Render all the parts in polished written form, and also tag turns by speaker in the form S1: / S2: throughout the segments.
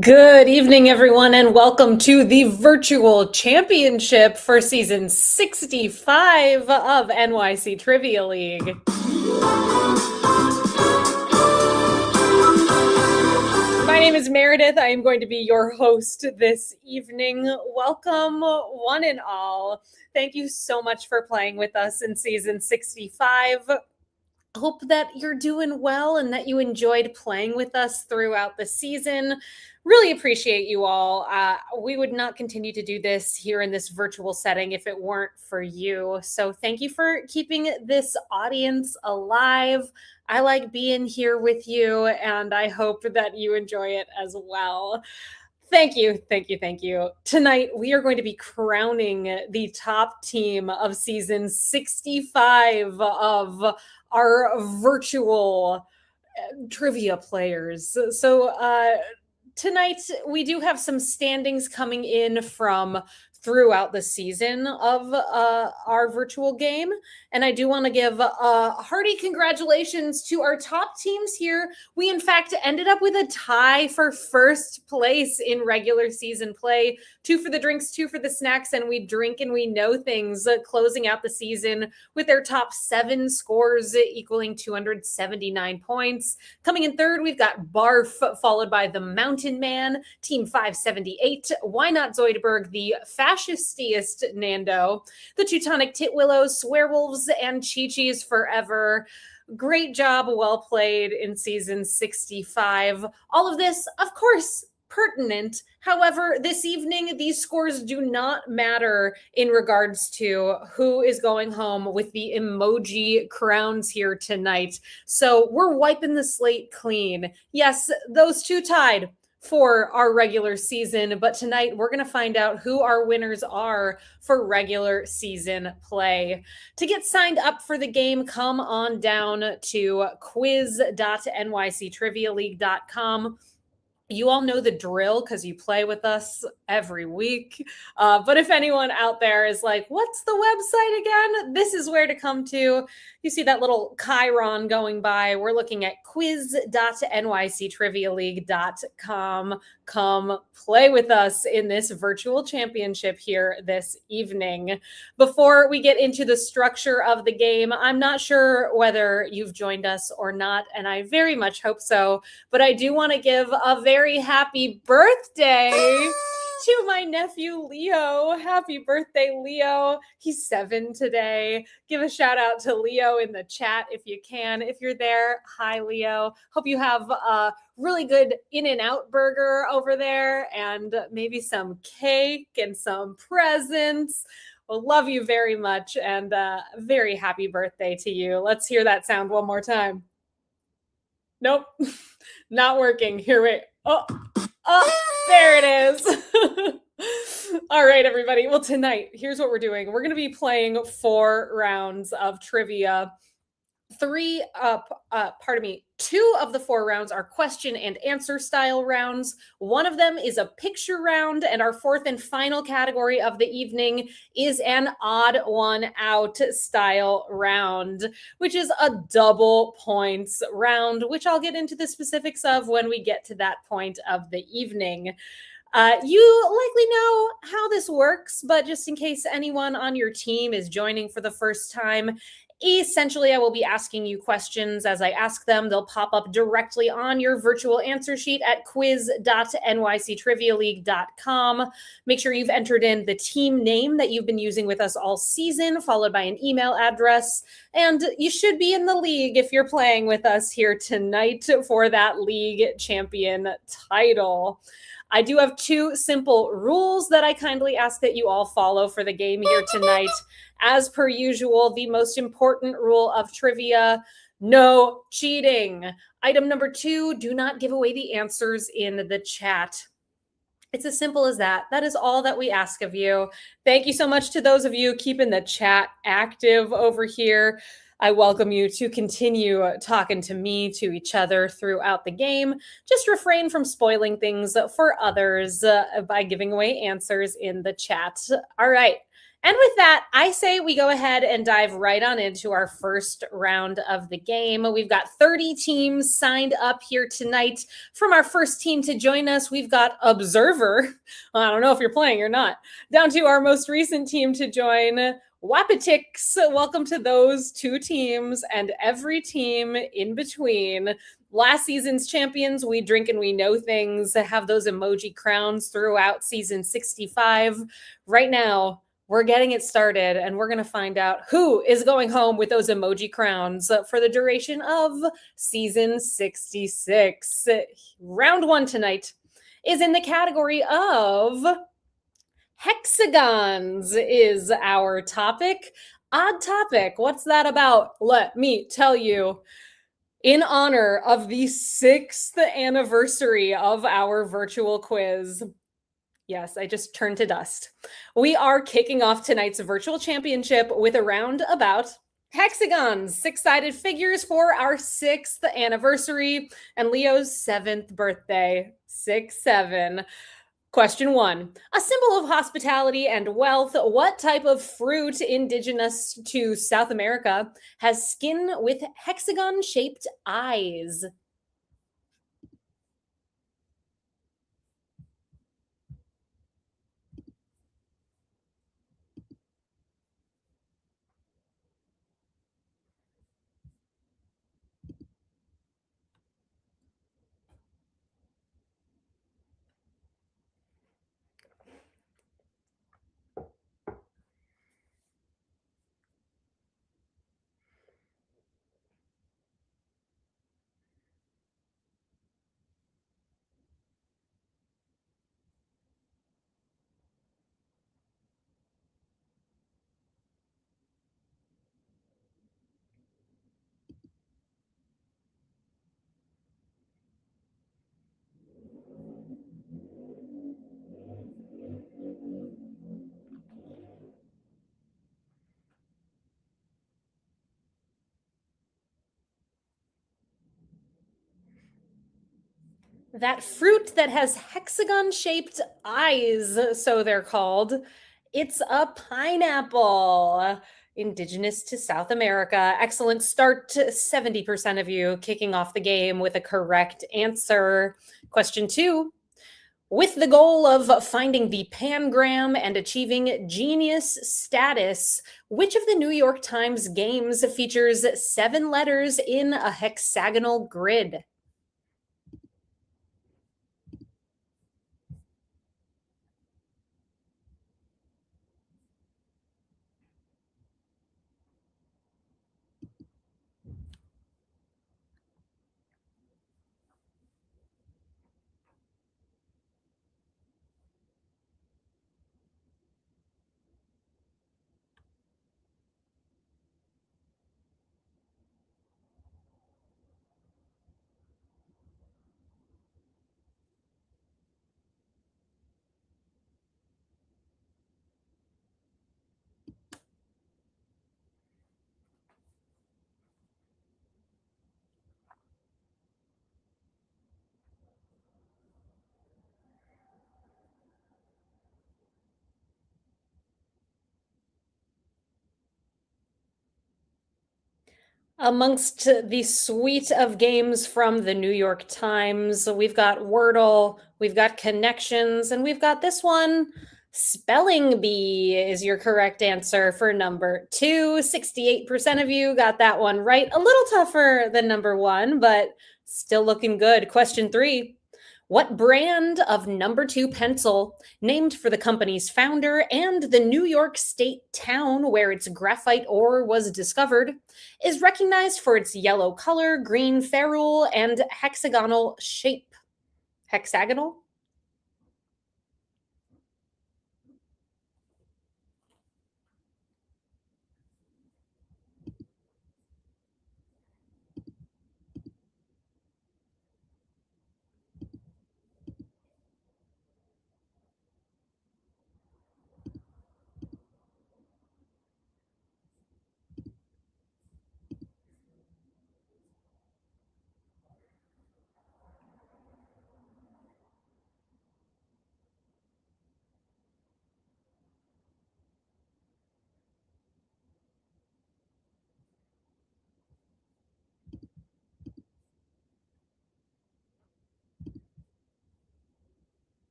S1: Good evening, everyone, and welcome to the virtual championship for season 65 of NYC Trivia League. My name is Meredith. I am going to be your host this evening. Welcome, one and all. Thank you so much for playing with us in season 65. Hope that you're doing well and that you enjoyed playing with us throughout the season. Really appreciate you all. We would not continue to do this here in this virtual setting if it weren't for you. So thank you for keeping this audience alive. I like being here with you, and I hope that you enjoy it as well. Thank you, thank you, thank you. Tonight, we are going to be crowning the top team of season 65 of our virtual trivia players. So tonight, we do have some standings coming in from throughout the season of our virtual game. And I do want to give hearty congratulations to our top teams here. We, in fact, ended up with a tie for first place in regular season play. 2 for the drinks, 2 for the snacks, and we drink and we know things, closing out the season with their top 7 scores equaling 279 points. Coming in third, we've got Barf, followed by the Mountain Man, Team 578. Why Not Zoidberg, the fascistiest Nando, the Teutonic Titwillows, Swearwolves, and Chi-Chi's Forever. Great job, well played in season 65. All of this, of course, pertinent. However, this evening, these scores do not matter in regards to who is going home with the emoji crowns here tonight. So we're wiping the slate clean. Yes, those two tied for our regular season, but tonight we're going to find out who our winners are for regular season play. To get signed up for the game, come on down to quiz.nyctrivialeague.com. You all know the drill because you play with us every week. But if anyone out there is like, what's the website again? This is where to come to. You see that little chyron going by. We're looking at quiz.nyctrivialeague.com. Come play with us in this virtual championship here this evening. Before we get into the structure of the game, I'm not sure whether you've joined us or not, and I very much hope so. But I do want to give a very happy birthday to my nephew, Leo. Happy birthday, Leo. He's 7 today. Give a shout out to Leo in the chat if you can. If you're there, hi, Leo. Hope you have a really good In-N-Out burger over there and maybe some cake and some presents. Well, love you very much and very happy birthday to you. Let's hear that sound one more time. Nope, not working. Here, wait. Oh, there it is. All right, everybody. Well, tonight, here's what we're doing. We're going to be playing 4 rounds of trivia. 2 of the 4 rounds are question and answer style rounds. 1 of them is a picture round, and our 4th and final category of the evening is an odd one out style round, which is a double points round, which I'll get into the specifics of when we get to that point of the evening. You likely know how this works, but just in case anyone on your team is joining for the first time, essentially, I will be asking you questions. As I ask them, they'll pop up directly on your virtual answer sheet at quiz.nyctrivialeague.com. Make sure you've entered in the team name that you've been using with us all season, followed by an email address. And you should be in the league if you're playing with us here tonight for that league champion title. I do have 2 simple rules that I kindly ask that you all follow for the game here tonight. As per usual, the most important rule of trivia, no cheating. Item number 2, do not give away the answers in the chat. It's as simple as that. That is all that we ask of you. Thank you so much to those of you keeping the chat active over here. I welcome you to continue talking to me, to each other throughout the game. Just refrain from spoiling things for others by giving away answers in the chat. All right. And with that, I say we go ahead and dive right on into our first round of the game. We've got 30 teams signed up here tonight. From our first team to join us, we've got Observer. Well, I don't know if you're playing or not. Down to our most recent team to join, Wapatix. Welcome to those two teams and every team in between. Last season's champions, We Drink and We Know Things, have those emoji crowns throughout season 65. Right now, we're getting it started and we're going to find out who is going home with those emoji crowns for the duration of season 66. Round one tonight is in the category of hexagons is our topic. Odd topic. What's that about? Let me tell you. In honor of the 6th anniversary of our virtual quiz, yes, I just turned to dust. We are kicking off tonight's virtual championship with a round about hexagons, 6-sided figures for our 6th anniversary and Leo's 7th birthday, 6-7. Question 1. A symbol of hospitality and wealth, what type of fruit indigenous to South America has skin with hexagon-shaped eyes? That fruit that has hexagon-shaped eyes, so they're called. It's a pineapple, indigenous to South America. Excellent start to 70% of you kicking off the game with a correct answer. Question 2. With the goal of finding the pangram and achieving genius status, which of the New York Times games features 7 letters in a hexagonal grid? Amongst the suite of games from the New York Times, we've got Wordle, we've got Connections, and we've got this one. Spelling Bee is your correct answer for number 2. 68% of you got that one right. A little tougher than number 1, but still looking good. Question 3. What brand of number 2 pencil, named for the company's founder and the New York State town where its graphite ore was discovered, is recognized for its yellow color, green ferrule, and hexagonal shape? Hexagonal?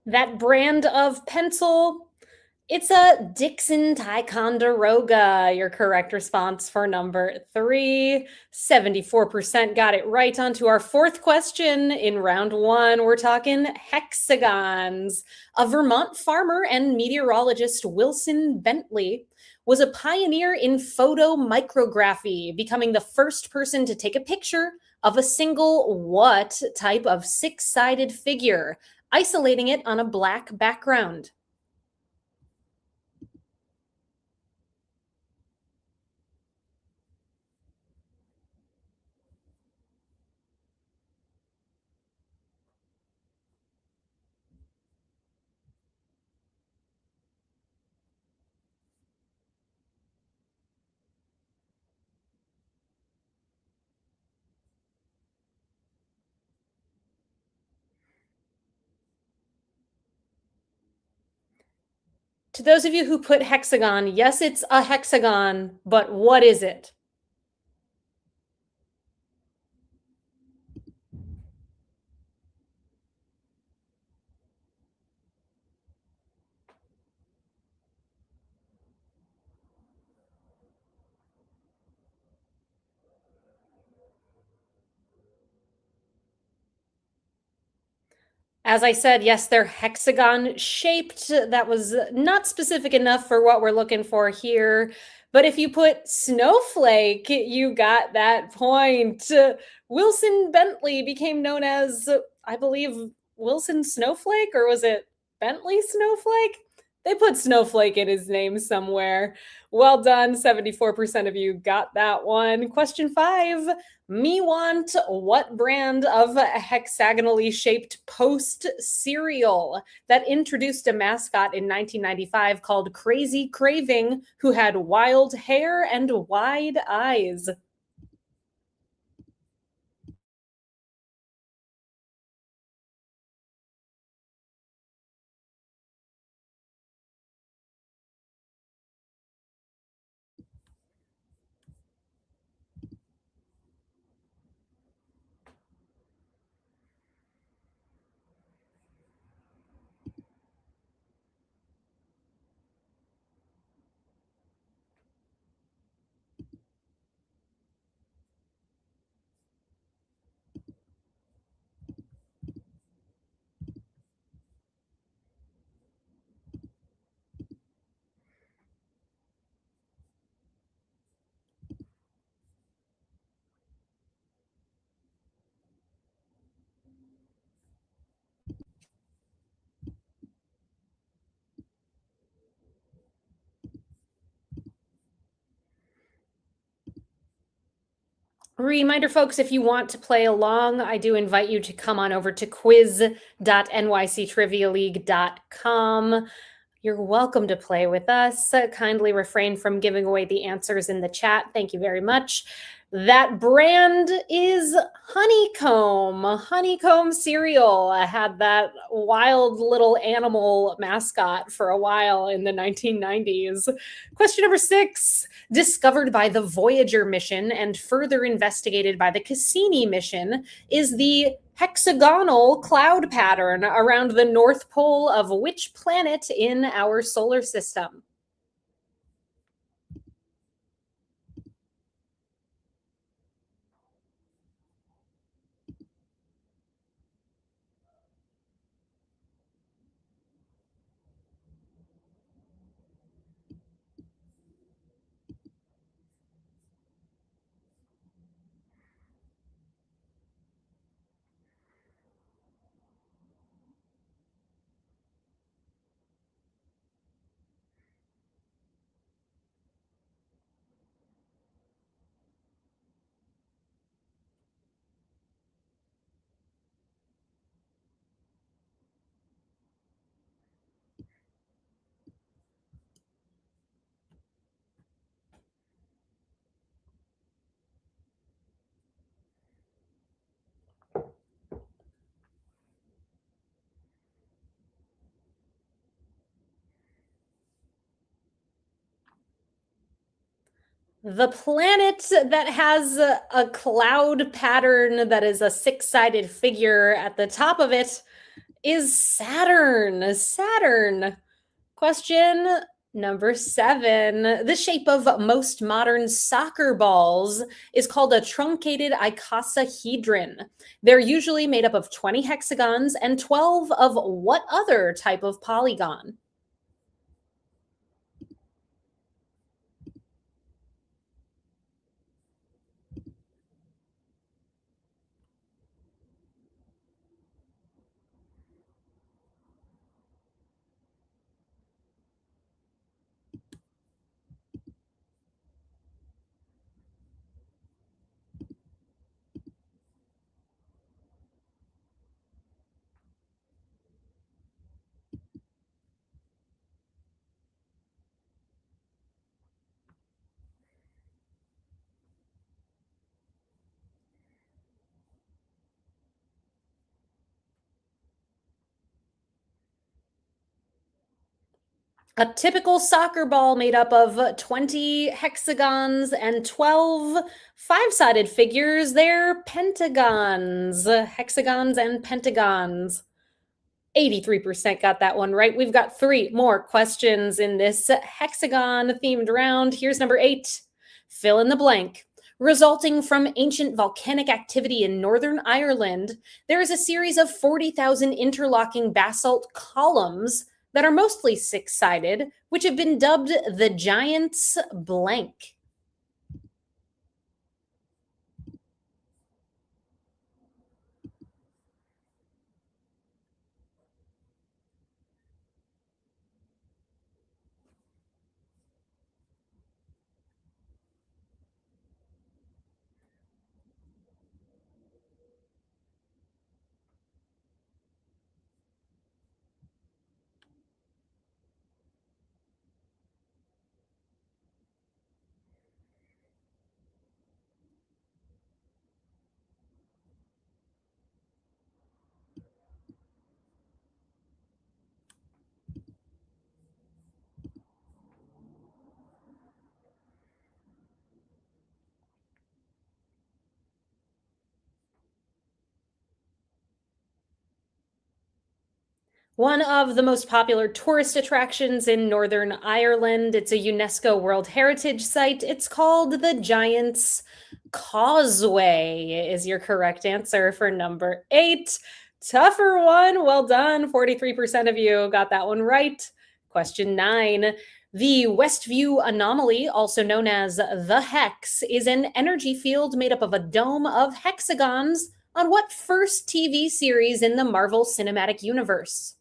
S1: That brand of pencil, it's a Dixon Ticonderoga. Your correct response for number three. 74% got it right. On to our fourth question in round one. We're talking hexagons. A Vermont farmer and meteorologist, Wilson Bentley, was a pioneer in photomicrography, becoming the first person to take a picture of a single what type of six-sided figure, isolating it on a black background. To those of you who put hexagon, yes, it's a hexagon, but what is it? As I said, yes, they're hexagon shaped. That was not specific enough for what we're looking for here. But if you put snowflake, you got that point. Wilson Bentley became known as, I believe, Wilson Snowflake, or was it Bentley Snowflake? They put snowflake in his name somewhere. Well done. 74% of you got that one. Question five. Me want what brand of hexagonally shaped Post cereal that introduced a mascot in 1995 called Crazy Craving, who had wild hair and wide eyes? Reminder, folks, if you want to play along, I do invite you to come on over to quiz.nyctrivialeague.com. You're welcome to play with us. Kindly refrain from giving away the answers in the chat. Thank you very much. That brand is Honeycomb. Honeycomb cereal. I had that wild little animal mascot for a while in the 1990s. Question number six. Discovered by the Voyager mission and further investigated by the Cassini mission is the hexagonal cloud pattern around the North Pole of which planet in our solar system? The planet that has a cloud pattern that is a six-sided figure at the top of it is Saturn. Saturn. Question number 7. The shape of most modern soccer balls is called a truncated icosahedron. They're usually made up of 20 hexagons and 12 of what other type of polygon? A typical soccer ball made up of 20 hexagons and 12 five-sided figures. They're pentagons. Hexagons and pentagons. 83% got that one right. We've got 3 more questions in this hexagon themed round. Here's number 8. Fill in the blank. Resulting from ancient volcanic activity in Northern Ireland, there is a series of 40,000 interlocking basalt columns that are mostly 6-sided, which have been dubbed the Giants blank. One of the most popular tourist attractions in Northern Ireland. It's a UNESCO World Heritage Site. It's called the Giant's Causeway, is your correct answer for number 8. Tougher one. Well done. 43% of you got that one right. Question 9. The Westview anomaly, also known as the Hex, is an energy field made up of a dome of hexagons on what first TV series in the Marvel Cinematic Universe?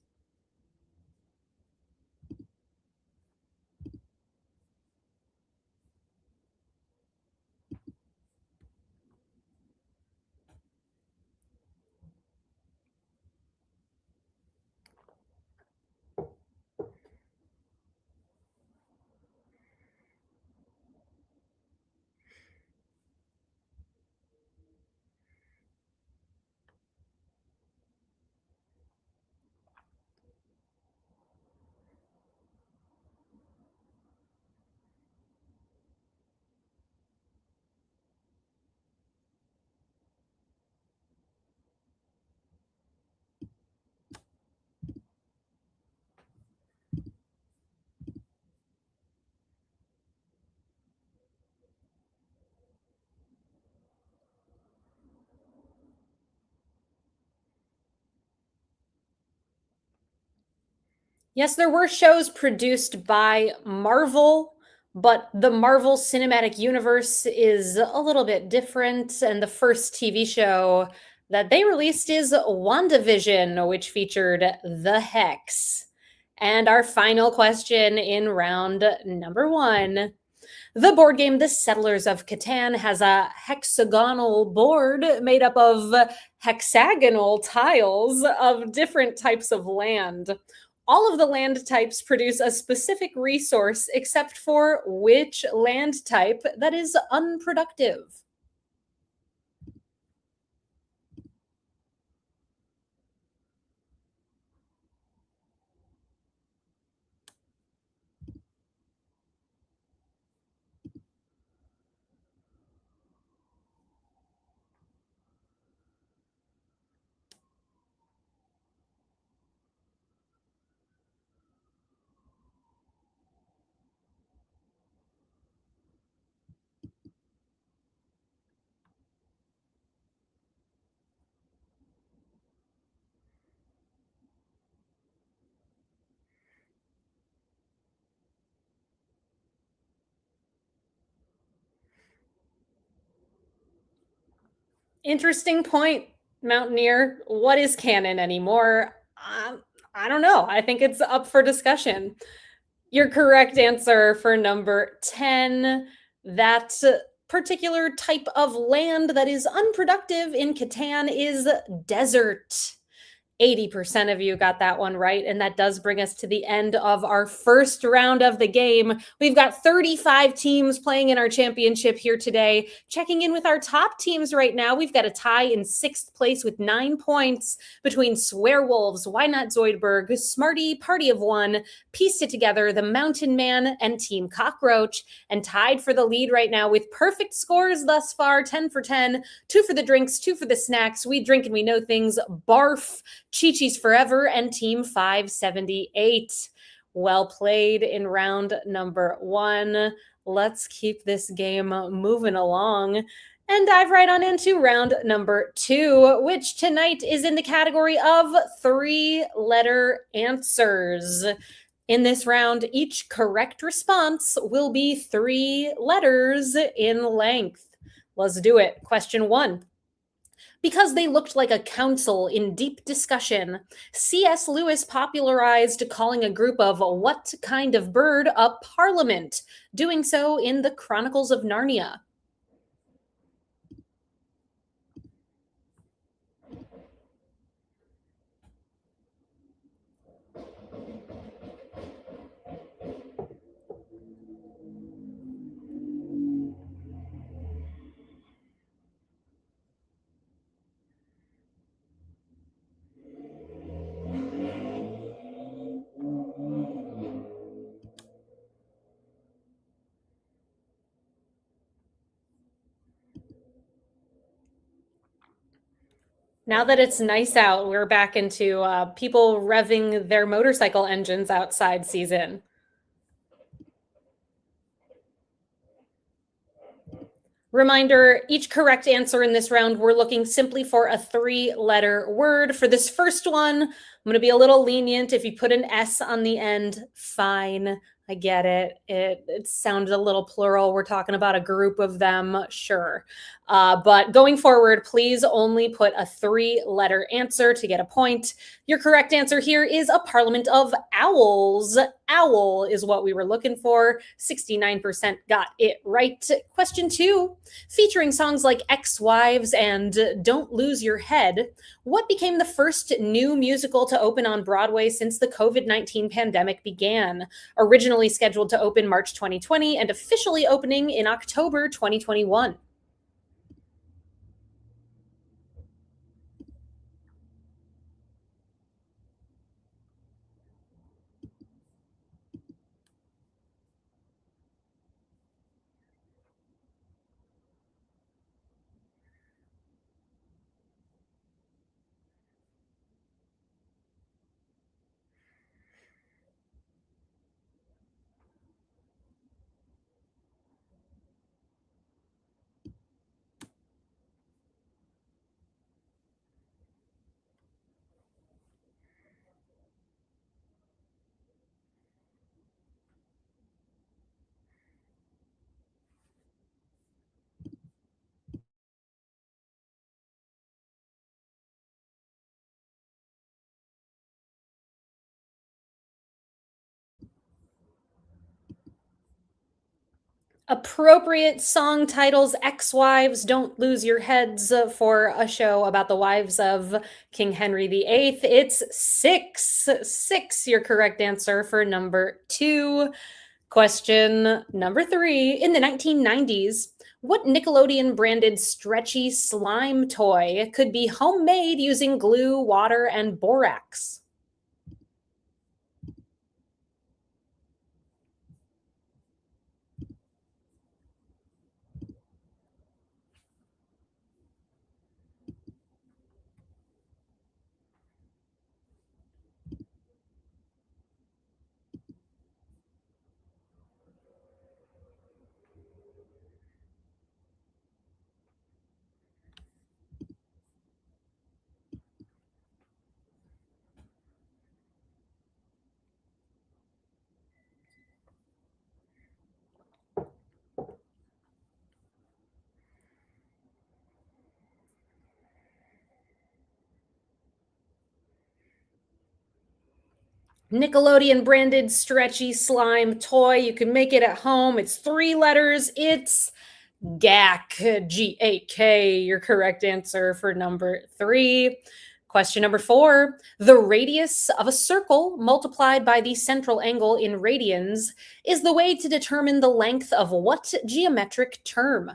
S1: Yes, there were shows produced by Marvel, but the Marvel Cinematic Universe is a little bit different. And the first TV show that they released is WandaVision, which featured the Hex. And our final question in round number 1. The board game The Settlers of Catan has a hexagonal board made up of hexagonal tiles of different types of land. All of the land types produce a specific resource except for which land type that is unproductive? Interesting point, Mountaineer. What is canon anymore? I don't know. I think it's up for discussion. Your correct answer for number 10, that particular type of land that is unproductive in Catan is desert. 80% of you got that one right. And that does bring us to the end of our first round of the game. We've got 35 teams playing in our championship here today. Checking in with our top teams right now, we've got a tie in sixth place with 9 points between Swearwolves, Why Not Zoidberg, Smarty, Party of One, Pieced It Together, The Mountain Man, and Team Cockroach. And tied for the lead right now with perfect scores thus far, 10 for 10, 2 for the drinks, 2 for the snacks. We drink and we know things. Barf, Chi-Chi's Forever, and Team 578. Well played in round number 1. Let's keep this game moving along and dive right on into round number 2, which tonight is in the category of 3-letter answers. In this round, each correct response will be 3 letters in length. Let's do it. Question 1. Because they looked like a council in deep discussion, C.S. Lewis popularized calling a group of what kind of bird a parliament, doing so in the Chronicles of Narnia. Now that it's nice out, we're back into people revving their motorcycle engines outside season. Reminder, each correct answer in this round, we're looking simply for a 3-letter word. For this first one, I'm going to be a little lenient. If you put an S on the end, fine. I get it. It sounds a little plural. We're talking about a group of them, sure. But going forward, please only put a 3-letter answer to get a point. Your correct answer here is a parliament of owls. Owl is what we were looking for. 69% got it right. Question 2, featuring songs like Ex-Wives and Don't Lose Your Head, what became the first new musical to open on Broadway since the COVID-19 pandemic began? Originally scheduled to open March 2020 and officially opening in October 2021. Appropriate song titles: Ex-Wives, Don't Lose Your Heads, for a show about the wives of King Henry VIII. It's 6. 6, your correct answer for number 2. Question number 3. In the 1990s, what Nickelodeon branded stretchy slime toy could be homemade using glue, water, and borax? Nickelodeon branded stretchy slime toy. You can make it at home. It's 3 letters. It's GAK, G-A-K, your correct answer for number 3. Question number 4. The radius of a circle multiplied by the central angle in radians is the way to determine the length of what geometric term?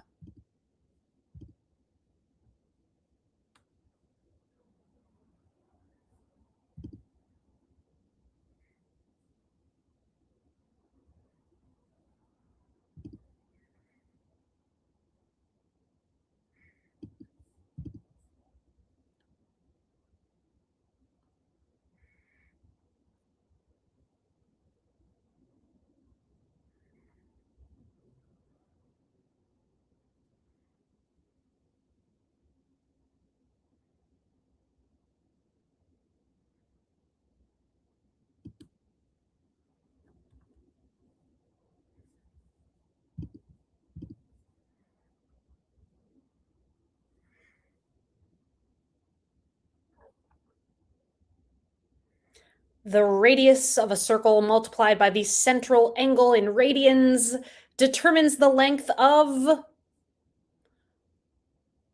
S1: The radius of a circle multiplied by the central angle in radians determines the length of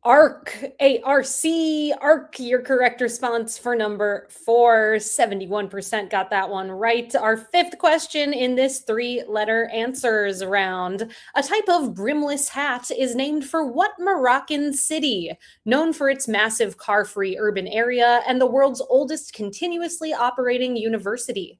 S1: arc, A-R-C, arc, your correct response for number 4. 71% got that one right. Our 5th question in this 3-letter answers round. A type of brimless hat is named for what Moroccan city? Known for its massive car-free urban area and the world's oldest continuously operating university.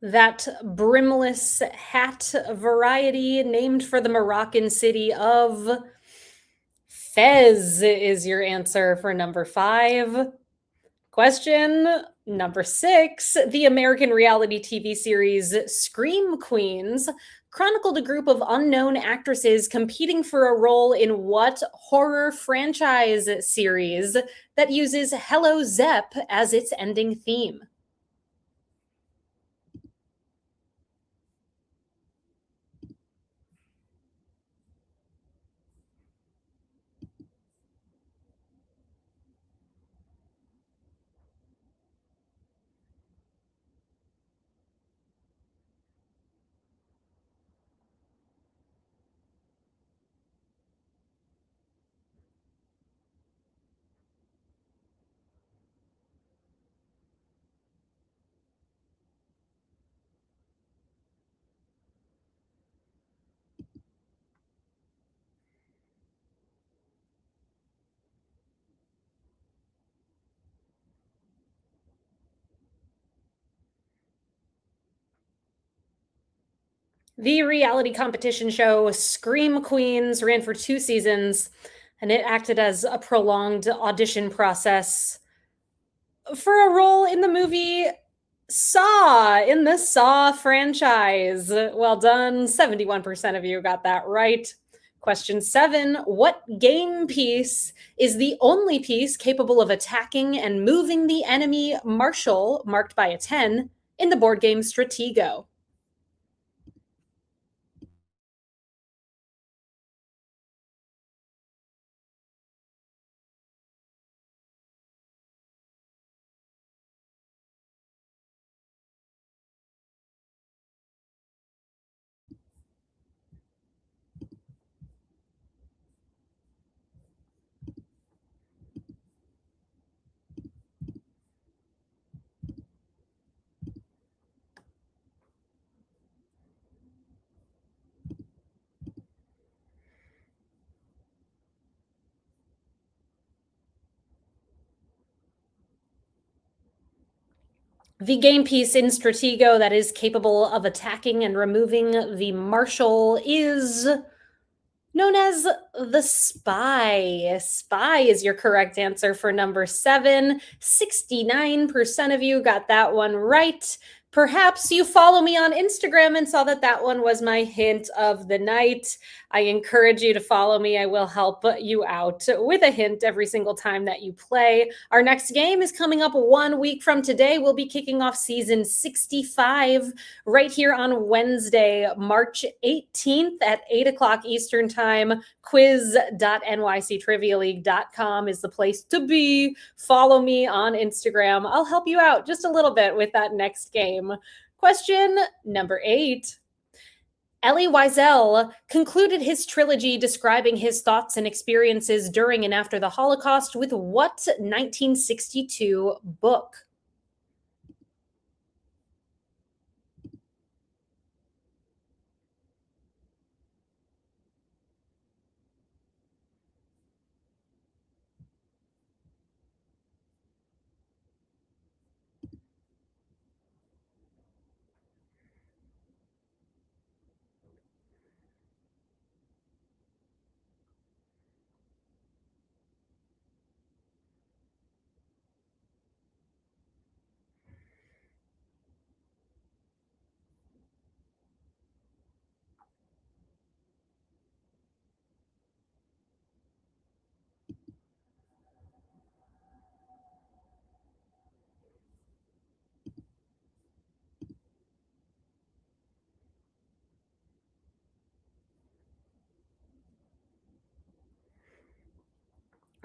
S1: That brimless hat variety named for the Moroccan city of Fez is your answer for number 5. Question number 6. The American reality TV series Scream Queens chronicled a group of unknown actresses competing for a role in what horror franchise series that uses Hello Zepp as its ending theme? The reality competition show Scream Queens ran for 2 seasons, and it acted as a prolonged audition process for a role in the movie Saw in the Saw franchise. Well done. 71% of you got that right. Question 7. What game piece is the only piece capable of attacking and moving the enemy marshal, marked by a 10, in the board game Stratego? The game piece in Stratego that is capable of attacking and removing the marshal is known as the spy. Spy is your correct answer for number 7. 69% of you got that one right. Perhaps you follow me on Instagram and saw that that one was my hint of the night. I encourage you to follow me. I will help you out with a hint every single time that you play. Our next game is coming up 1 week from today. We'll be kicking off season 65 right here on Wednesday, March 18th at 8 o'clock Eastern Time. Quiz.nyctrivialeague.com is the place to be. Follow me on Instagram. I'll help you out just a little bit with that next game. Question number 8. Elie Wiesel concluded his trilogy describing his thoughts and experiences during and after the Holocaust with what 1962 book?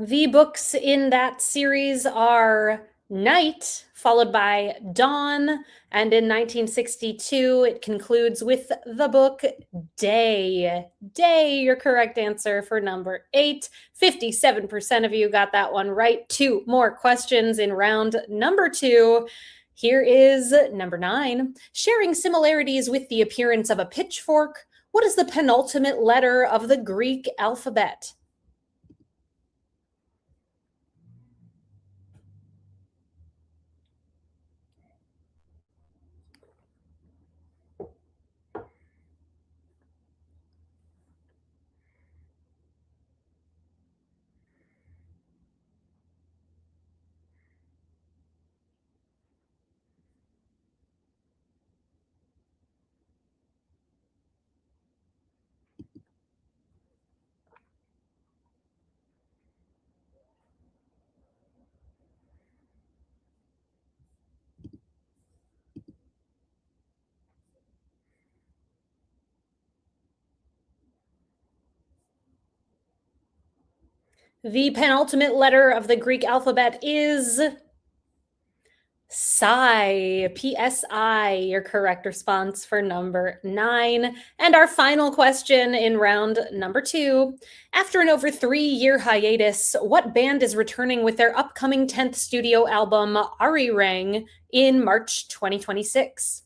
S1: The books in that series are Night, followed by Dawn, and in 1962, it concludes with the book Day. Day, your correct answer for number 8. 57% of you got that one right. 2 more questions in round number 2. Here is number 9. Sharing similarities with the appearance of a pitchfork, what is the penultimate letter of the Greek alphabet? The penultimate letter of the Greek alphabet is Psi, PSI, your correct response for number 9. And our final question in round number 2. After an over 3-year hiatus, what band is returning with their upcoming 10th studio album, Ari Rang, in March 2026?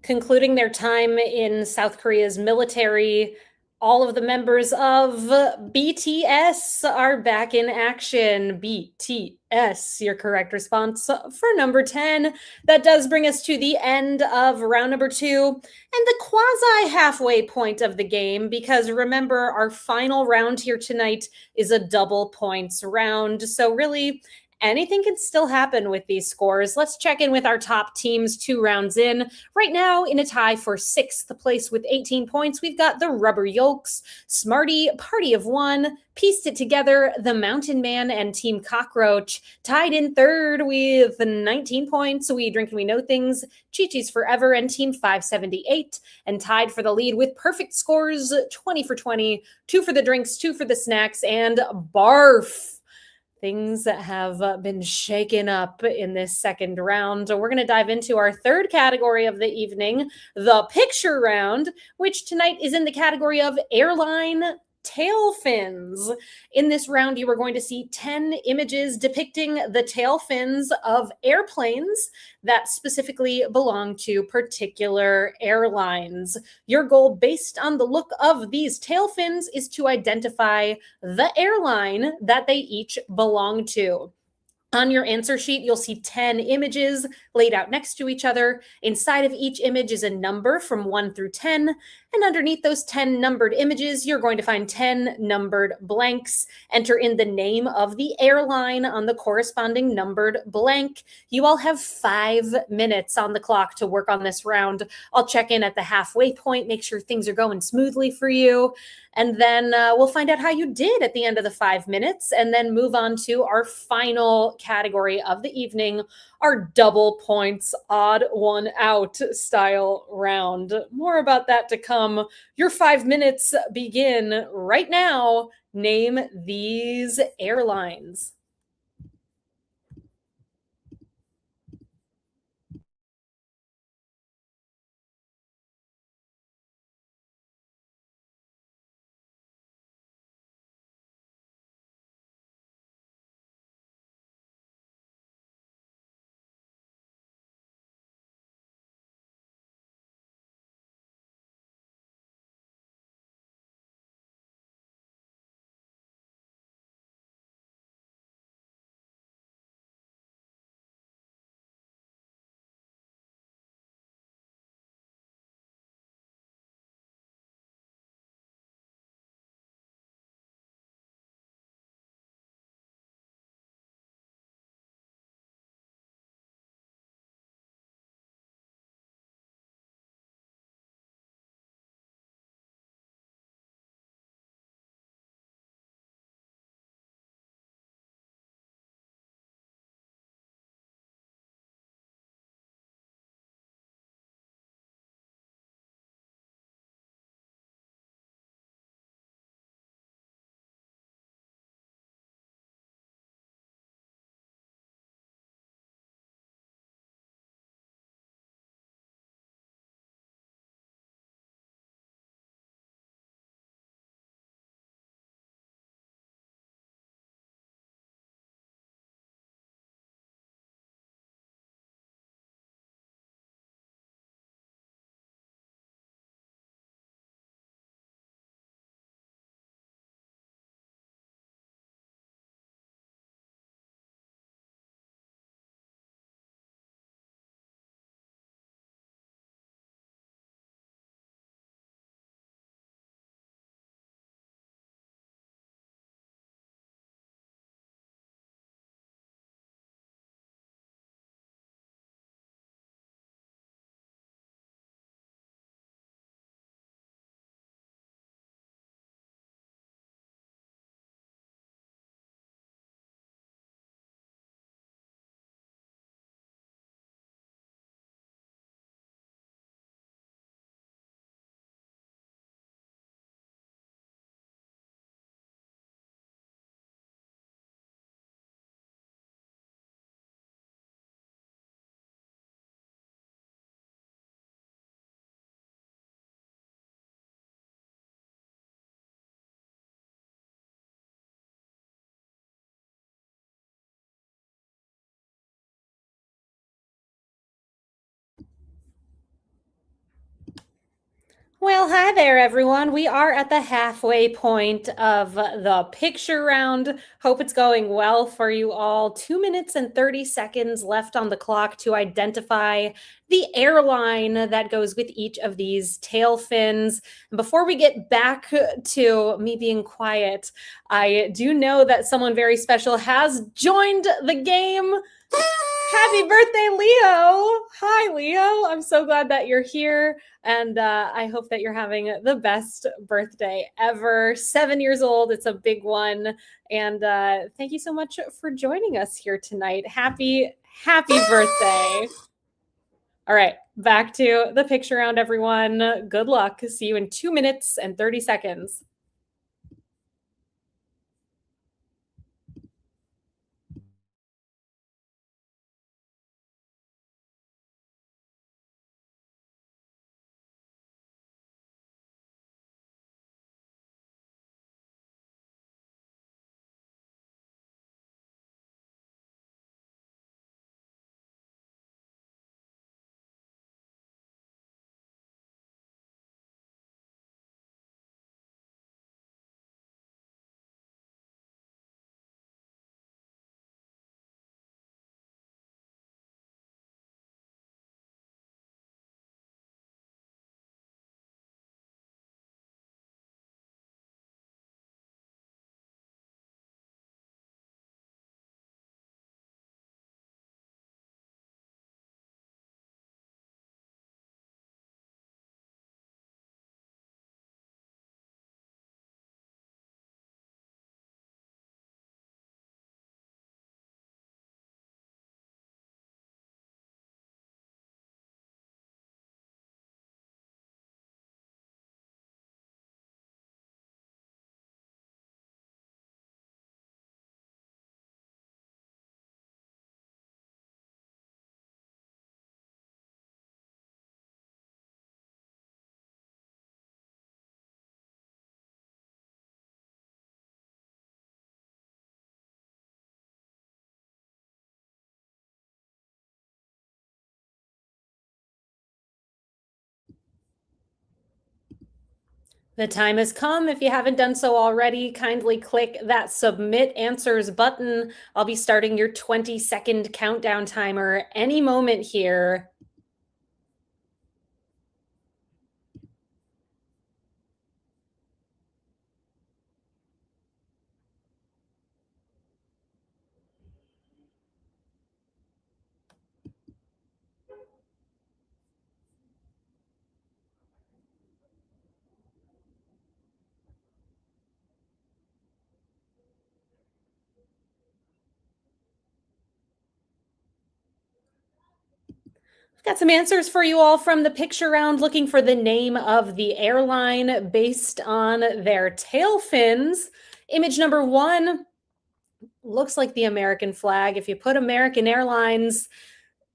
S1: Concluding their time in South Korea's military, all of the members of BTS are back in action. BTS, your correct response for number 10. That does bring us to the end of round number 2 and the quasi halfway point of the game, because remember, our final round here tonight is a double points round. So really, Anything can still happen with these scores. Let's check in with our top teams 2 rounds in. Right now, in a tie for sixth place with 18 points, we've got the Rubber Yolks, Smarty, Party of One, Pieced It Together, the Mountain Man, and Team Cockroach. Tied in third with 19 points, We Drink and We Know Things, Chi-Chi's Forever, and Team 578. And tied for the lead with perfect scores 20 for 20, 2 for the drinks, 2 for the snacks, and Barf. Things that have been shaken up in this second round. We're going to dive into our third category of the evening, the picture round, which tonight is in the category of airline tail fins. In this round, you are going to see 10 images depicting the tail fins of airplanes that specifically belong to particular airlines. Your goal, based on the look of these tail fins, is to identify the airline that they each belong to. On your answer sheet, you'll see 10 images laid out next to each other. Inside of each image is a number from 1 through 10. And underneath those 10 numbered images, you're going to find 10 numbered blanks. Enter in the name of the airline on the corresponding numbered blank. You all have 5 minutes on the clock to work on this round. I'll check in at the halfway point, make sure things are going smoothly for you. And then we'll find out how you did at the end of the 5 minutes and then move on to our final category of the evening, our double points, odd one out style round. More about that to come. Your 5 minutes begin right now. Name these airlines. Well, hi there, everyone. We are at the halfway point of the picture round. Hope it's going well for you all. 2 minutes and 30 seconds left on the clock to identify the airline that goes with each of these tail fins. And before we get back to me being quiet, I do know that someone very special has joined the game. Happy birthday, Leo! Hi, Leo. I'm so glad that you're here. And I hope that you're having the best birthday ever. 7 years old, it's a big one. And thank you so much for joining us here tonight. Happy birthday. All right, back to the picture round, everyone. Good luck. See you in 2 minutes and 30 seconds. The time has come. If you haven't done so already, kindly click that submit answers button. I'll be starting your 20-second countdown timer any moment here. Got some answers for you all from the picture round, looking for the name of the airline based on their tail fins. Image number one looks like the American flag. If you put American Airlines,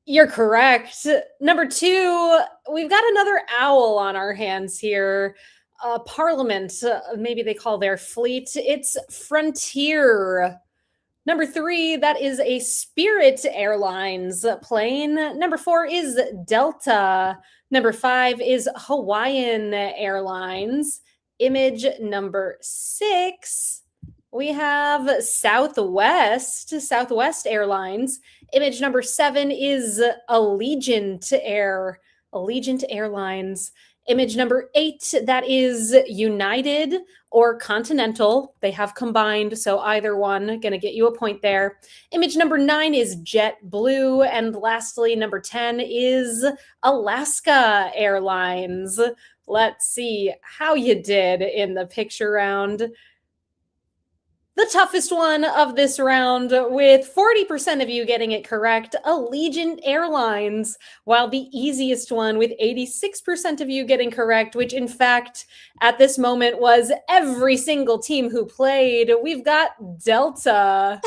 S1: you're correct. Number two, we've got another owl on our hands here. Parliament, maybe they call their fleet. It's Frontier. Number three, that is a Spirit Airlines plane. Number four is Delta. Number five is Hawaiian Airlines. Image number six, we have Southwest Airlines. Image number seven is Allegiant Airlines. Image number eight, that is United or Continental. They have combined, so either one, gonna get you a point there. Image number nine is JetBlue. And lastly, number 10 is Alaska Airlines. Let's see how you did in the picture round. The toughest one of this round, with 40% of you getting it correct, Allegiant Airlines, while the easiest one, with 86% of you getting correct, which in fact, at this moment, was every single team who played. We've got Delta.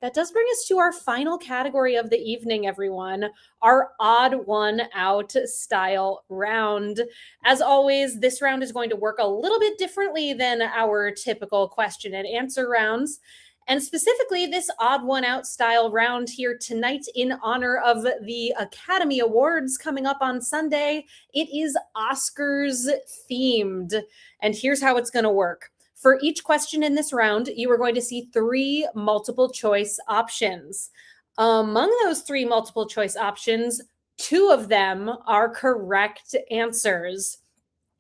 S1: That does bring us to our final category of the evening, everyone, our odd one out style round. As always, this round is going to work a little bit differently than our typical question and answer rounds. And specifically, this odd one out style round here tonight in honor of the Academy Awards coming up on Sunday. It is Oscars themed. And here's how it's going to work. For each question in this round, you are going to see 3 multiple choice options. Among those 3 multiple choice options, 2 of them are correct answers.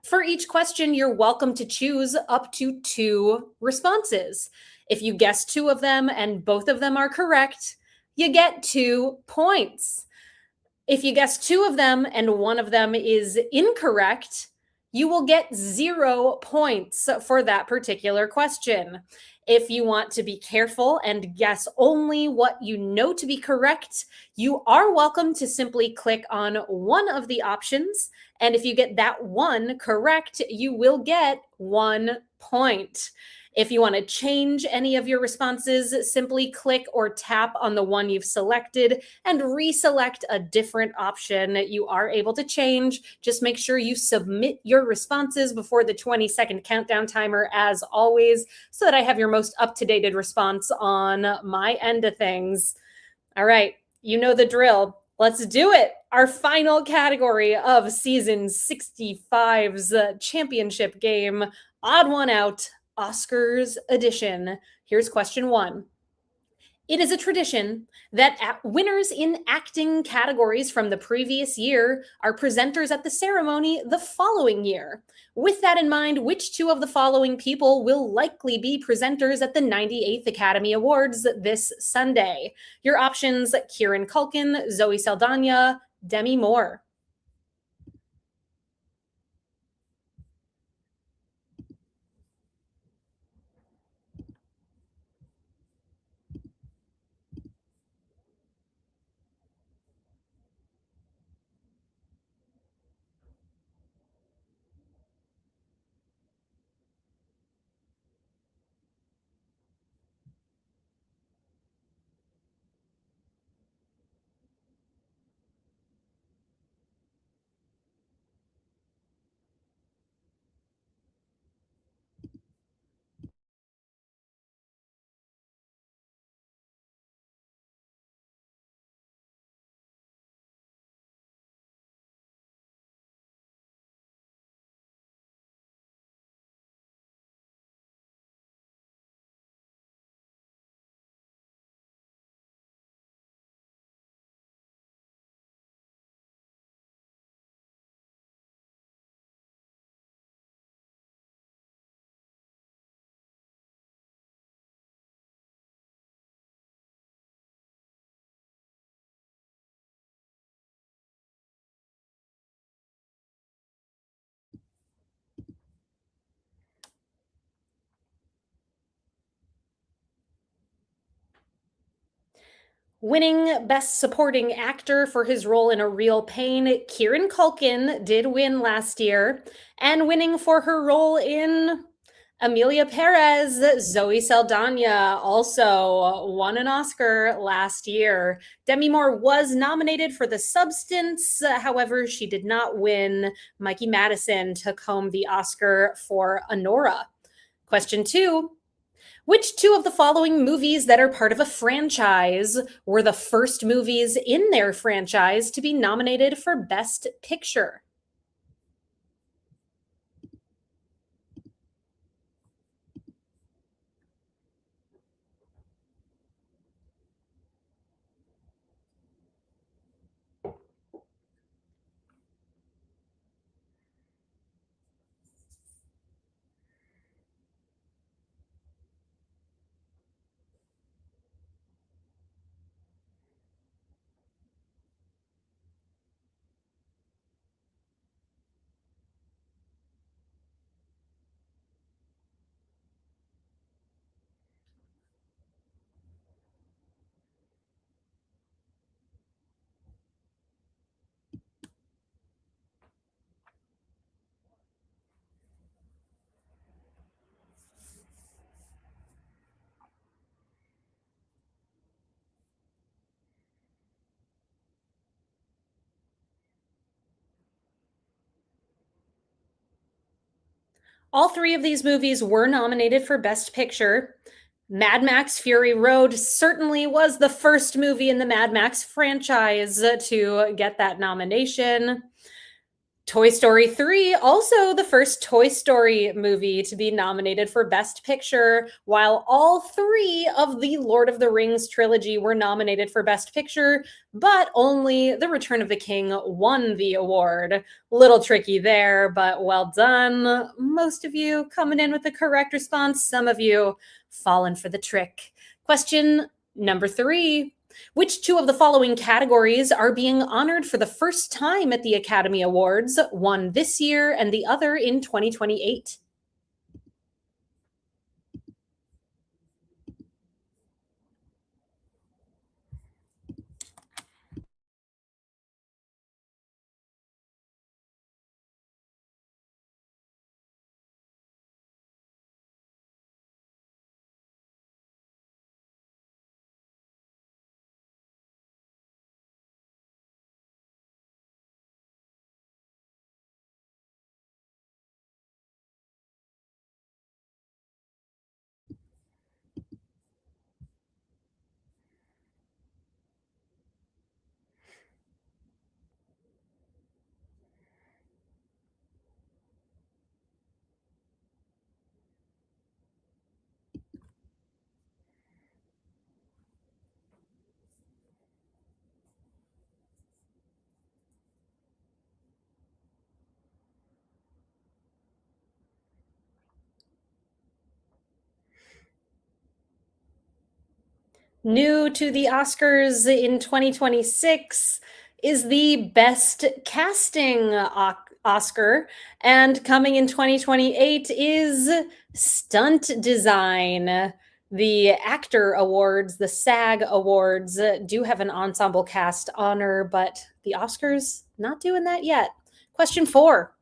S1: For each question, you're welcome to choose up to 2 responses. If you guess 2 of them and both of them are correct, you get 2 points. If you guess 2 of them and one of them is incorrect, you will get 0 points for that particular question. If you want to be careful and guess only what you know to be correct, you are welcome to simply click on one of the options. And if you get that one correct, you will get 1 point. If you want to change any of your responses, simply click or tap on the one you've selected and reselect a different option. You are able to change. Just make sure you submit your responses before the 20-second countdown timer, as always, so that I have your most up-to-date response on my end of things. All right, you know the drill. Let's do it. Our final category of season 65's championship game, Odd One Out, Oscars edition. Here's question 1. It is a tradition that winners in acting categories from the previous year are presenters at the ceremony the following year. With that in mind, which 2 of the following people will likely be presenters at the 98th Academy Awards this Sunday? Your options: Kieran Culkin, Zoe Saldana, Demi Moore. Winning Best Supporting Actor for his role in A Real Pain, Kieran Culkin did win last year. And winning for her role in Amelia Perez, Zoe Saldana also won an Oscar last year. Demi Moore was nominated for The Substance. However, she did not win. Mikey Madison took home the Oscar for Honora. Question 2. Which 2 of the following movies that are part of a franchise were the first movies in their franchise to be nominated for Best Picture? All 3 of these movies were nominated for Best Picture. Mad Max Fury Road certainly was the first movie in the Mad Max franchise to get that nomination. Toy Story 3, also the first Toy Story movie to be nominated for Best Picture, while all three of the Lord of the Rings trilogy were nominated for Best Picture, but only The Return of the King won the award. Little tricky there, but well done. Most of you coming in with the correct response, some of you falling for the trick. Question number 3. Which two of the following categories are being honored for the first time at the Academy Awards, one this year and the other in 2028? New to the Oscars in 2026 is the Best Casting Oscar, and coming in 2028 is Stunt Design. The Actor Awards, the SAG Awards, do have an ensemble cast honor, but the Oscars not doing that yet. Question 4.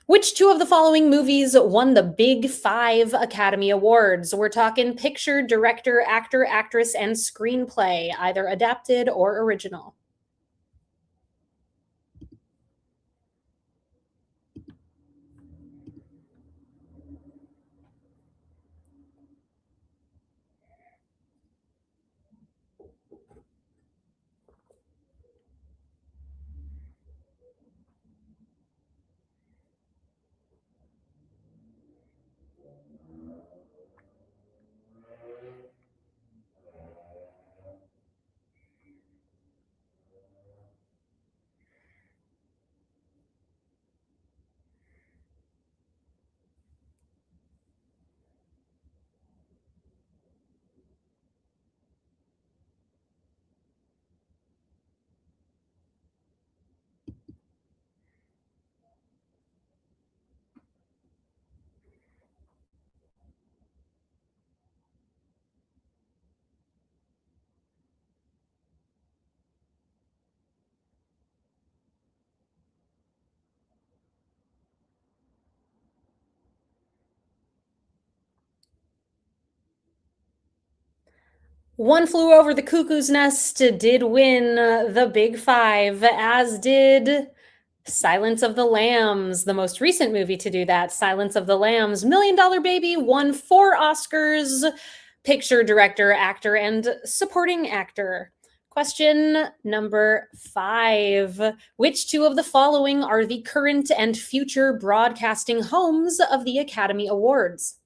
S1: Which two of the following movies won the Big Five Academy Awards? We're talking picture, director, actor, actress, and screenplay, either adapted or original. One Flew Over the Cuckoo's Nest did win the Big Five, as did Silence of the Lambs, the most recent movie to do that. Silence of the Lambs. Million Dollar Baby won 4 Oscars: picture, director, actor, and supporting actor. Question number 5. Which two of the following are the current and future broadcasting homes of the Academy Awards?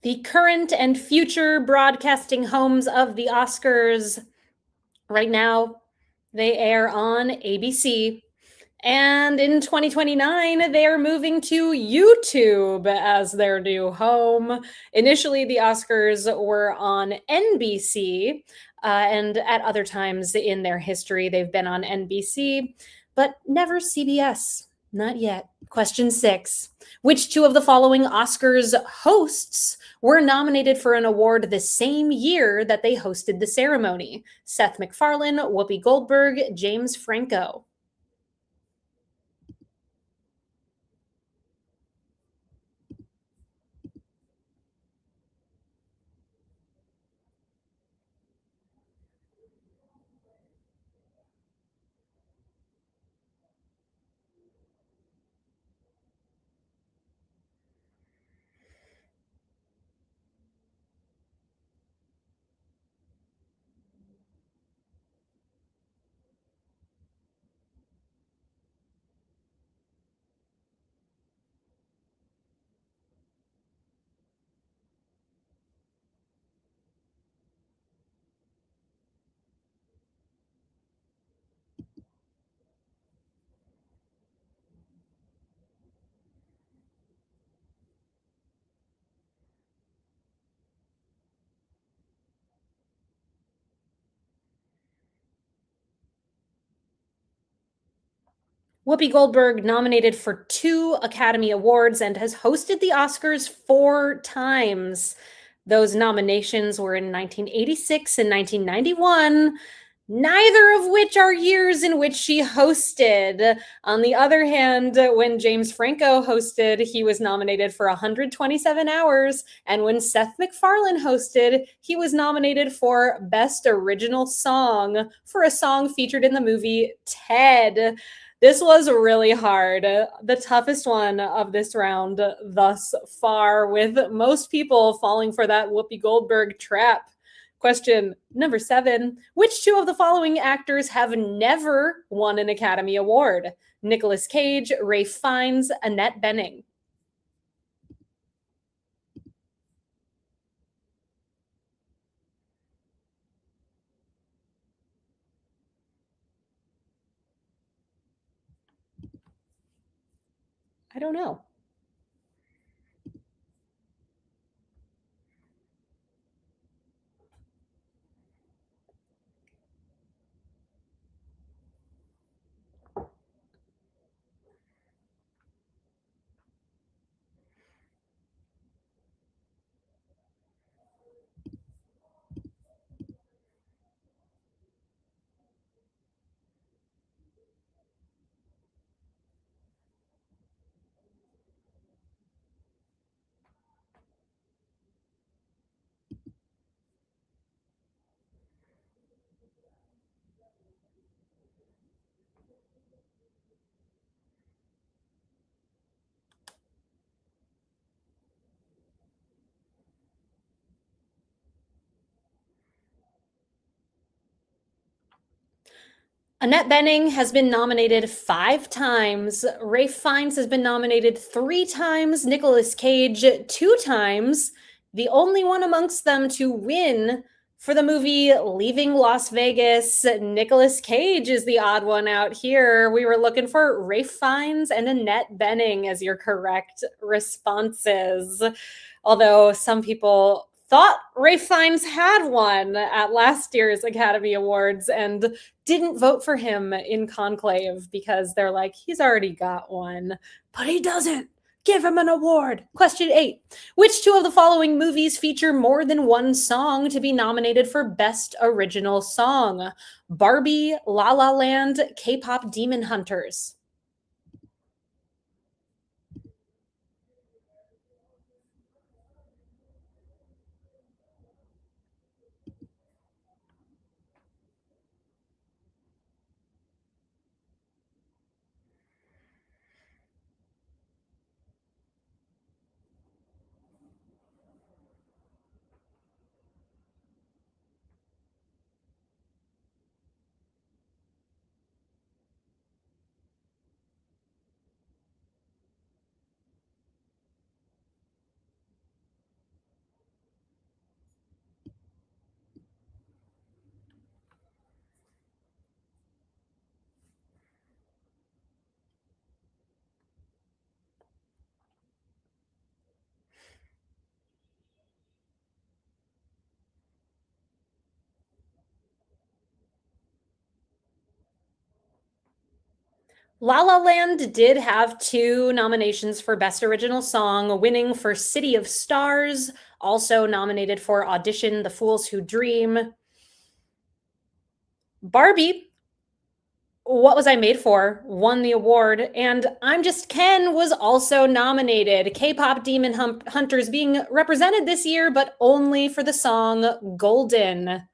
S1: The current and future broadcasting homes of the Oscars right now, They air on ABC. And in 2029, they are moving to YouTube as their new home. Initially, the Oscars were on NBC, and at other times in their history, they've been on NBC, but never CBS. Not yet. Question 6. Which two of the following Oscars hosts were nominated for an award the same year that they hosted the ceremony? Seth MacFarlane, Whoopi Goldberg, James Franco. Whoopi Goldberg nominated for 2 Academy Awards and has hosted the Oscars 4 times. Those nominations were in 1986 and 1991, neither of which are years in which she hosted. On the other hand, when James Franco hosted, he was nominated for 127 Hours, and when Seth MacFarlane hosted, he was nominated for Best Original Song for a song featured in the movie Ted. This was really hard. The toughest one of this round thus far, with most people falling for that Whoopi Goldberg trap. Question number 7. Which two of the following actors have never won an Academy Award? Nicolas Cage, Ralph Fiennes, Annette Bening. I don't know. Annette Bening has been nominated 5 times. Ralph Fiennes has been nominated 3 times. Nicolas Cage 2 times. The only one amongst them to win for the movie Leaving Las Vegas. Nicolas Cage is the odd one out here. We were looking for Ralph Fiennes and Annette Bening as your correct responses. Although some people thought Ralph Fiennes had won at last year's Academy Awards and didn't vote for him in conclave because they're like, he's already got one, but he doesn't. Give him an award. Question 8. Which two of the following movies feature more than one song to be nominated for Best Original Song? Barbie, La La Land, K-pop Demon Hunters. La La Land did have 2 nominations for Best Original Song, winning for City of Stars, also nominated for Audition, The Fools Who Dream. Barbie, What Was I Made For, won the award, and I'm Just Ken was also nominated. K-pop Demon Hunters being represented this year, but only for the song Golden.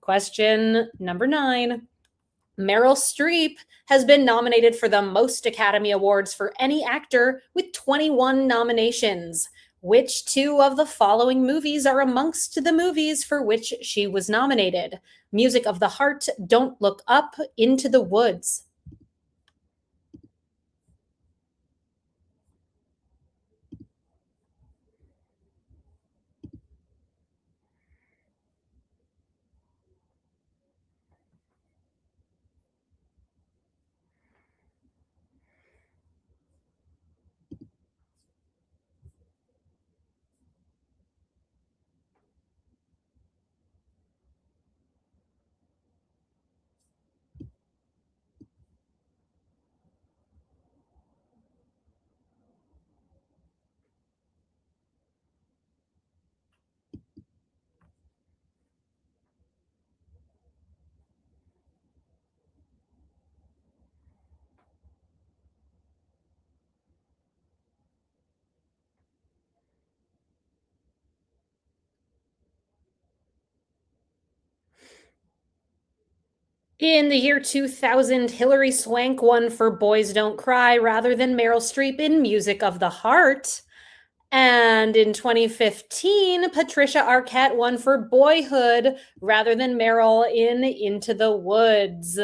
S1: Question number 9. Meryl Streep has been nominated for the most Academy Awards for any actor with 21 nominations. Which 2 of the following movies are amongst the movies for which she was nominated? Music of the Heart, Don't Look Up, Into the Woods. In the year 2000, Hilary Swank won for Boys Don't Cry rather than Meryl Streep in Music of the Heart. And in 2015, Patricia Arquette won for Boyhood rather than Meryl in Into the Woods.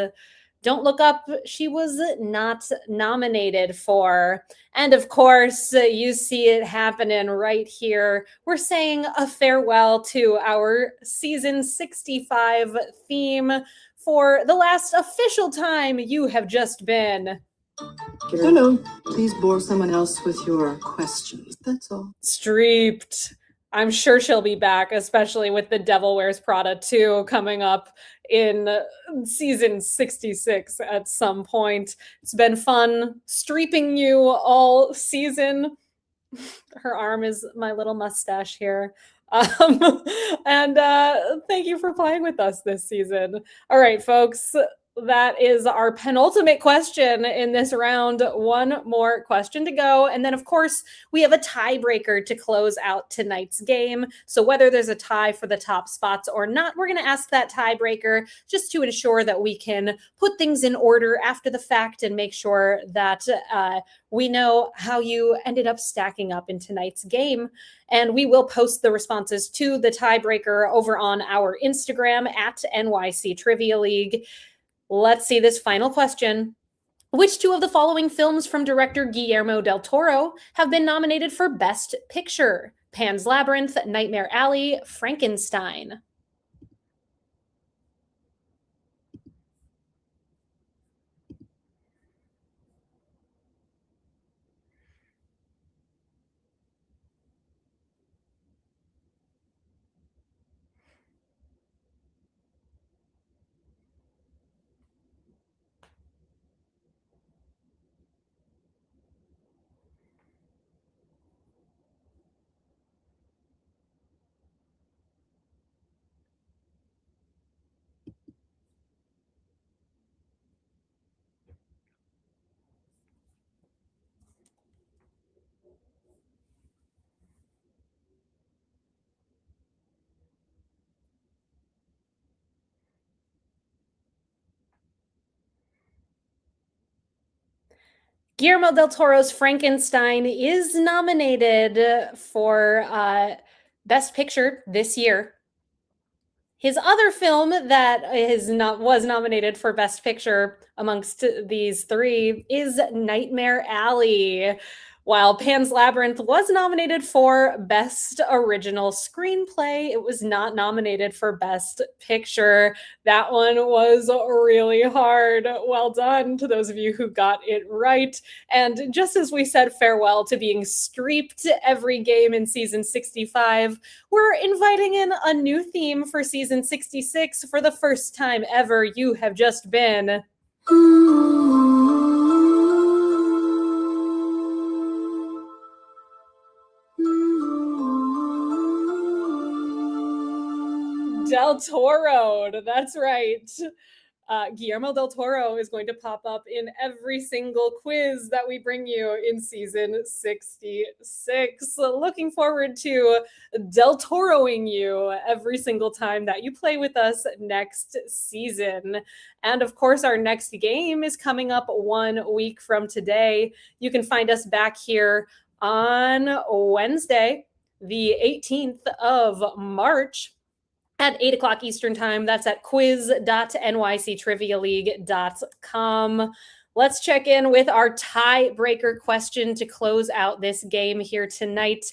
S1: Don't Look Up, she was not nominated for. And of course, you see it happening right here. We're saying a farewell to our season 65 theme for the last official time you have just been.
S2: Hello. Please bore someone else with your questions. That's all.
S1: Streeped. I'm sure she'll be back, especially with The Devil Wears Prada 2 coming up in season 66 at some point. It's been fun streeping you all season. Her arm is my little mustache here. And thank you for playing with us this season. All right, folks, that is our penultimate question in this round. One more question to go. And then, of course, we have a tiebreaker to close out tonight's game. So whether there's a tie for the top spots or not, we're going to ask that tiebreaker just to ensure that we can put things in order after the fact and make sure that we know how you ended up stacking up in tonight's game. And we will post the responses to the tiebreaker over on our Instagram at NYC Trivia League. Let's see this final question. Which 2 of the following films from director Guillermo del Toro have been nominated for Best Picture? Pan's Labyrinth, Nightmare Alley, Frankenstein. Guillermo del Toro's Frankenstein is nominated for Best Picture this year. His other film that was nominated for Best Picture amongst these 3 is Nightmare Alley. While Pan's Labyrinth was nominated for Best Original Screenplay, it was not nominated for Best Picture. That one was really hard. Well done to those of you who got it right. And just as we said farewell to being streeped every game in season 65, we're inviting in a new theme for season 66 for the first time ever. You have just been... del Toro. That's right. Guillermo del Toro is going to pop up in every single quiz that we bring you in season 66. So looking forward to del Toroing you every single time that you play with us next season. And of course, our next game is coming up 1 week from today. You can find us back here on Wednesday, the 18th of March, at 8 o'clock Eastern Time. That's at quiz.nyctrivialeague.com. Let's check in with our tiebreaker question to close out this game here tonight.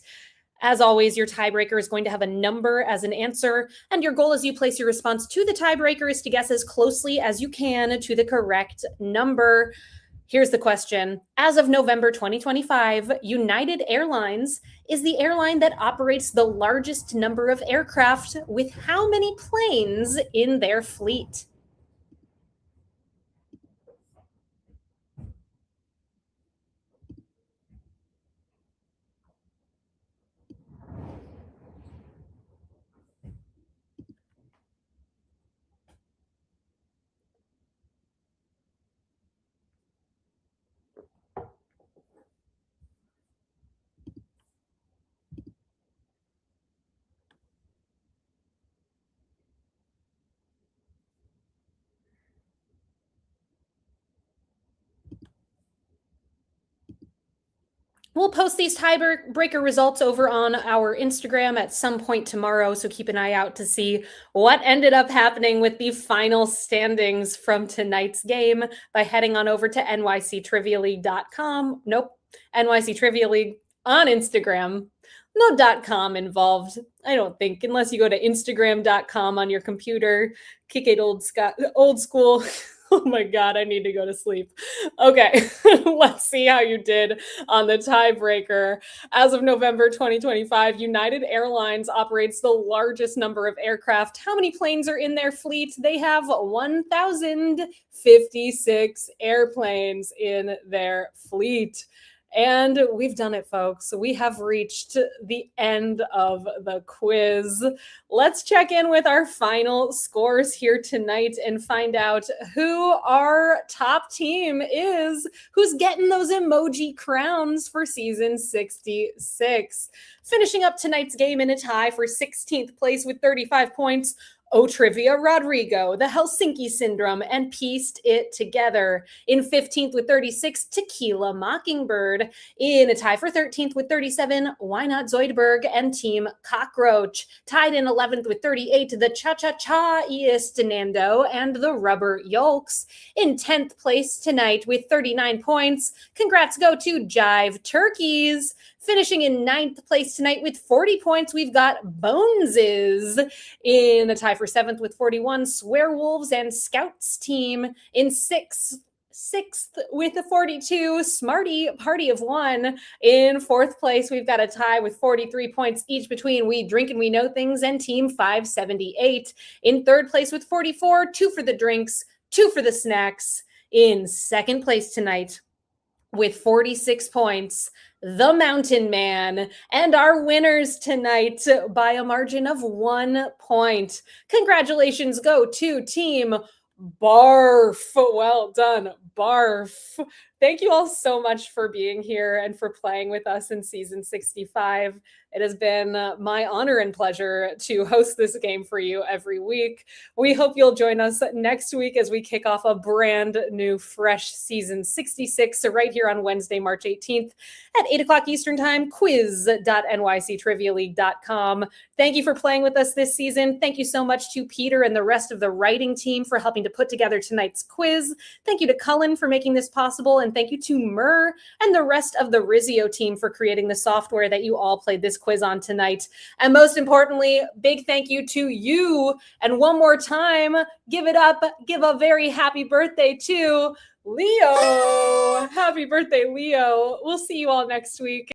S1: As always, your tiebreaker is going to have a number as an answer, and your goal as you place your response to the tiebreaker is to guess as closely as you can to the correct number. Here's the question. As of November 2025, United Airlines is the airline that operates the largest number of aircraft with how many planes in their fleet? We'll post these tiebreaker results over on our Instagram at some point tomorrow, so keep an eye out to see what ended up happening with the final standings from tonight's game by heading on over to nyctrivialeague.com. Nope, NYC Trivia League on Instagram. No .com involved, I don't think, unless you go to Instagram.com on your computer. Kick it old school. Oh my God, I need to go to sleep. Okay, let's see how you did on the tiebreaker. As of November 2025, United Airlines operates the largest number of aircraft. How many planes are in their fleet? They have 1,056 airplanes in their fleet. And we've done it, folks. We have reached the end of the quiz. Let's check in with our final scores here tonight and find out who our top team is, who's getting those emoji crowns for season 66. Finishing up tonight's game in a tie for 16th place with 35 points, Trivia Rodrigo, the Helsinki Syndrome, and Pieced It Together. In 15th with 36, Tequila Mockingbird. In a tie for 13th with 37, Why Not Zoidberg and Team Cockroach. Tied in 11th with 38, the Cha-Cha-Cha Iestinando and the Rubber Yolks. In 10th place tonight with 39 points, congrats go to Jive Turkeys. Finishing in 9th place tonight with 40 points, we've got Boneses. In a tie for 7th with 41, Swearwolves and Scouts team. In 6th with a 42, Smarty Party of One. In 4th place, we've got a tie with 43 points each between We Drink and We Know Things and Team 578. In 3rd place with 44, 2 for the drinks, 2 for the snacks. In 2nd place tonight with 46 points, the Mountain Man, and our winners tonight by a margin of 1 point. Congratulations go to Team Barf. Well done, Barf. Thank you all so much for being here and for playing with us in season 65. It has been my honor and pleasure to host this game for you every week. We hope you'll join us next week as we kick off a brand new, fresh season 66, so right here on Wednesday, March 18th at 8 o'clock Eastern Time, quiz.nyctrivialeague.com. Thank you for playing with us this season. Thank you so much to Peter and the rest of the writing team for helping to put together tonight's quiz. Thank you to Cullen for making this possible, and thank you to Murr and the rest of the Rizio team for creating the software that you all played this quiz on tonight. And most importantly, big thank you to you. And one more time, give it up, give a very happy birthday to Leo. Happy birthday, Leo. We'll see you all next week.